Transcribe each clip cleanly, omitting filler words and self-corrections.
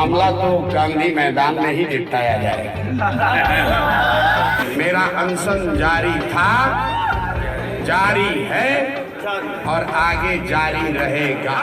मामला तो गांधी मैदान में ही निपटाया जाएगा। मेरा अनशन जारी था, जारी है और आगे जारी रहेगा।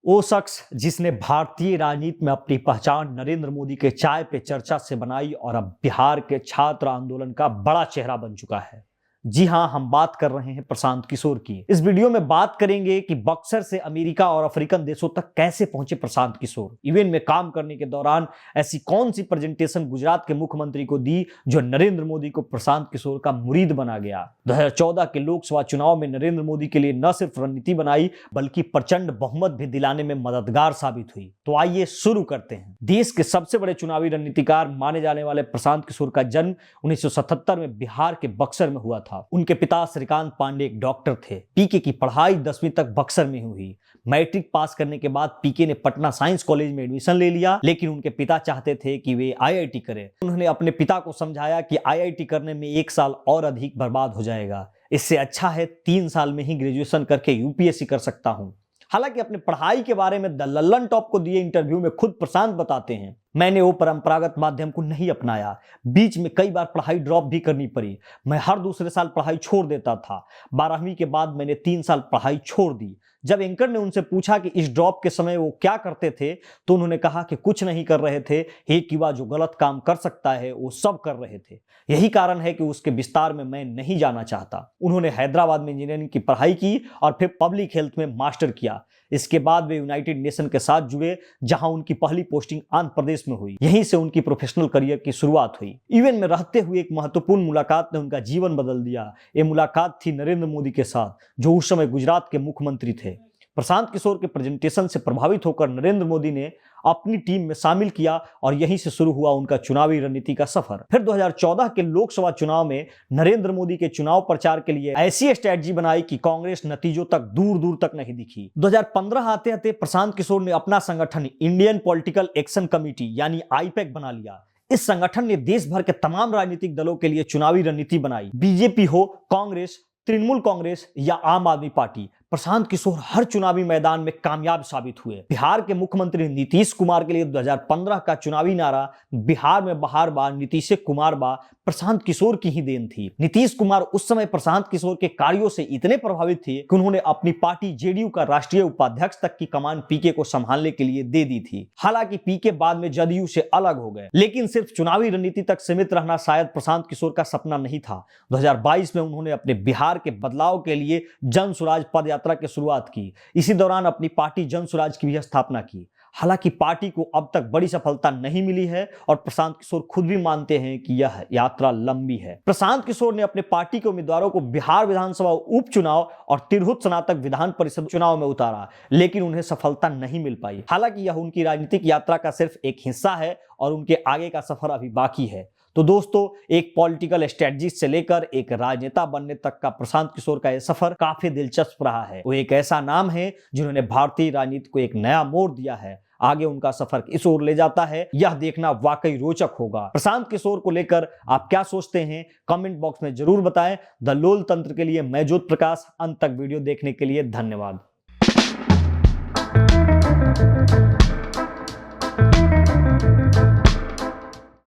वो शख्स जिसने भारतीय राजनीति में अपनी पहचान नरेंद्र मोदी के चाय पे चर्चा से बनाई और अब बिहार के छात्र आंदोलन का बड़ा चेहरा बन चुका है। जी हां, हम बात कर रहे हैं प्रशांत किशोर की। इस वीडियो में बात करेंगे कि बक्सर से अमेरिका और अफ्रीकन देशों तक कैसे पहुंचे प्रशांत किशोर। इवेंट में काम करने के दौरान ऐसी कौन सी प्रेजेंटेशन गुजरात के मुख्यमंत्री को दी जो नरेंद्र मोदी को प्रशांत किशोर का मुरीद बना गया। 2014 के लोकसभा चुनाव में नरेंद्र मोदी के लिए न सिर्फ रणनीति बनाई बल्कि प्रचंड बहुमत भी दिलाने में मददगार साबित हुई। तो आइए शुरू करते हैं। देश के सबसे बड़े चुनावी रणनीतिकार माने जाने वाले प्रशांत किशोर का जन्म 1977 में बिहार के बक्सर में हुआ था। उनके पिता श्रीकांत पांडे एक डॉक्टर थे। पीके की पढ़ाई 10वीं तक बक्सर में हुई। मैट्रिक पास करने के बाद पीके ने पटना साइंस कॉलेज में एडमिशन ले लिया, लेकिन उनके पिता चाहते थे कि वे आईआईटी करें। उन्होंने अपने पिता को समझाया कि आईआईटी करने में 1 साल और अधिक बर्बाद हो जाएगा, इससे अच्छा है 3 साल में ही ग्रेजुएशन करके यूपीएससी कर सकता हूं। हालांकि अपने पढ़ाई के बारे में द लल्लन टॉप को दिए इंटरव्यू में खुद प्रशांत बताते हैं, मैंने वो परंपरागत माध्यम को नहीं अपनाया। बीच में कई बार पढ़ाई ड्रॉप भी करनी पड़ी। मैं हर दूसरे साल पढ़ाई छोड़ देता था। 12वीं के बाद मैंने 3 साल पढ़ाई छोड़ दी। जब एंकर ने उनसे पूछा कि इस ड्रॉप के समय वो क्या करते थे, तो उन्होंने कहा कि कुछ नहीं कर रहे थे। एक युवा जो गलत काम कर सकता है वो सब कर रहे थे। यही कारण है कि उसके विस्तार में मैं नहीं जाना चाहता। उन्होंने हैदराबाद में इंजीनियरिंग की पढ़ाई की और फिर पब्लिक हेल्थ में मास्टर किया। इसके बाद वे यूनाइटेड नेशन के साथ जुड़े, जहां उनकी पहली पोस्टिंग आंध्र प्रदेश में हुई। यहीं से उनकी प्रोफेशनल करियर की शुरुआत हुई। इवेंट में रहते हुए एक महत्वपूर्ण मुलाकात ने उनका जीवन बदल दिया। ये मुलाकात थी नरेंद्र मोदी के साथ, जो उस समय गुजरात के मुख्यमंत्री थे। प्रशांत किशोर के प्रेजेंटेशन से प्रभावित होकर नरेंद्र मोदी ने अपनी टीम में शामिल किया और यहीं से शुरू हुआ उनका चुनावी रणनीति का सफर। फिर 2014 के लोकसभा चुनाव में नरेंद्र मोदी के चुनाव प्रचार के लिए ऐसी स्ट्रेटजी बनाई कि कांग्रेस नतीजों तक दूर दूर तक नहीं दिखी। 2015 आते आते प्रशांत किशोर ने अपना संगठन इंडियन पॉलिटिकल एक्शन कमेटी यानी आईपैक बना लिया। इस संगठन ने देश भर के तमाम राजनीतिक दलों के लिए चुनावी रणनीति बनाई। बीजेपी हो, कांग्रेस, तृणमूल कांग्रेस या आम आदमी पार्टी, प्रशांत किशोर हर चुनावी मैदान में कामयाब साबित हुए। बिहार के मुख्यमंत्री नीतीश कुमार के लिए 2015 का चुनावी नारा बिहार में बहार बा, नीतीश कुमार बा प्रशांत किशोर की ही देन थी। नीतीश कुमार उस समय प्रशांत किशोर के कार्यों से इतने प्रभावित थे कि उन्होंने अपनी पार्टी जेडीयू का राष्ट्रीय उपाध्यक्ष तक की कमान पीके को संभालने के लिए दे दी थी। हालांकि पीके बाद में जदयू से अलग हो गए, लेकिन सिर्फ चुनावी रणनीति तक सीमित रहना शायद प्रशांत किशोर का सपना नहीं था। 2022 में उन्होंने अपने बिहार के बदलाव के लिए जन स्वराज पद यात्रा की शुरुआत की। इसी दौरान अपनी पार्टी जन स्वराज की भी स्थापना की। हालांकि पार्टी को अब तक बड़ी सफलता नहीं मिली है और प्रशांत किशोर खुद भी मानते हैं कि यह यात्रा लंबी है। प्रशांत किशोर ने अपने पार्टी के उम्मीदवारों को बिहार विधानसभा उपचुनाव और तिरहुत स्नातक विधान परिषद चुनाव में उतारा, लेकिन उन्हें सफलता नहीं मिल पाई। हालांकि यह उनकी राजनीतिक यात्रा का सिर्फ एक हिस्सा है और उनके आगे का सफर अभी बाकी है। तो दोस्तों, एक पॉलिटिकल स्ट्रेटजिस्ट से लेकर एक राजनेता बनने तक का प्रशांत किशोर का यह सफर काफी दिलचस्प रहा है। वो एक ऐसा नाम है जिन्होंने भारतीय राजनीति को एक नया मोड़ दिया है। आगे उनका सफर किस ओर ले जाता है, यह देखना वाकई रोचक होगा। प्रशांत किशोर को लेकर आप क्या सोचते हैं, कमेंट बॉक्स में जरूर बताएं। द लोल तंत्र के लिए मैं ज्योत प्रकाश। अंत तक वीडियो देखने के लिए धन्यवाद।